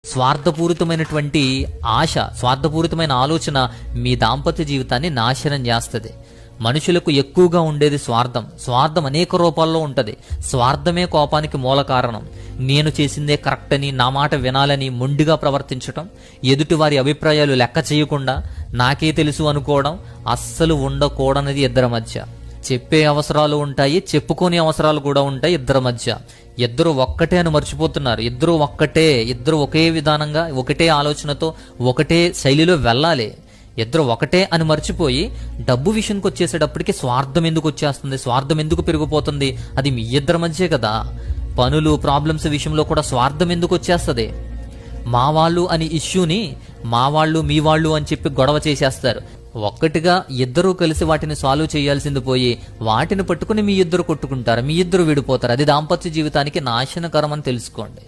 స్వార్థపూరితమైనటువంటి ఆశ, స్వార్థపూరితమైన ఆలోచన మీ దాంపత్య జీవితాన్ని నాశనం చేస్తుంది. మనుషులకు ఎక్కువగా ఉండేది స్వార్థం. స్వార్థం అనేక రూపాల్లో ఉంటుంది. స్వార్థమే కోపానికి మూల కారణం. నేను చేసిందే కరెక్ట్ అని, నా మాట వినాలని మొండిగా ప్రవర్తించటం, ఎదుటి వారి అభిప్రాయాలు లెక్క చేయకుండా నాకే తెలుసు అనుకోవడం అస్సలు ఉండకూడనిది ఇద్దరి మధ్య. చెప్పే అవసరాలు ఉంటాయి, చెప్పుకోని అవసరాలు కూడా ఉంటాయి ఇద్దరి మధ్య. ఇద్దరు ఒక్కటే అని మర్చిపోతున్నారు. ఇద్దరు ఒక్కటే, ఇద్దరు ఒకే విధానంగా, ఒకటే ఆలోచనతో, ఒకటే శైలిలో వెళ్ళాలి. ఇద్దరు ఒకటే అని మర్చిపోయి డబ్బు విషయానికి వచ్చేసేటప్పటికి స్వార్థం ఎందుకు వచ్చేస్తుంది, స్వార్థం ఎందుకు పెరిగిపోతుంది? అది మీ ఇద్దరి మధ్యే కదా. పనులు, ప్రాబ్లమ్స్ విషయంలో కూడా స్వార్థం ఎందుకు వచ్చేస్తుంది? మా వాళ్ళు అని ఇష్యూని మా వాళ్ళు, మీ వాళ్ళు అని చెప్పి గొడవ చేసేస్తారు. ఒక్కటిగా ఇద్దరూ కలిసి వాటిని సాల్వ్ చేయాల్సింది పోయి వాటిని పట్టుకుని మీ ఇద్దరు కొట్టుకుంటారు, మీ ఇద్దరు విడిపోతారు. అది దాంపత్య జీవితానికి నాశనకరం అని తెలుసుకోండి.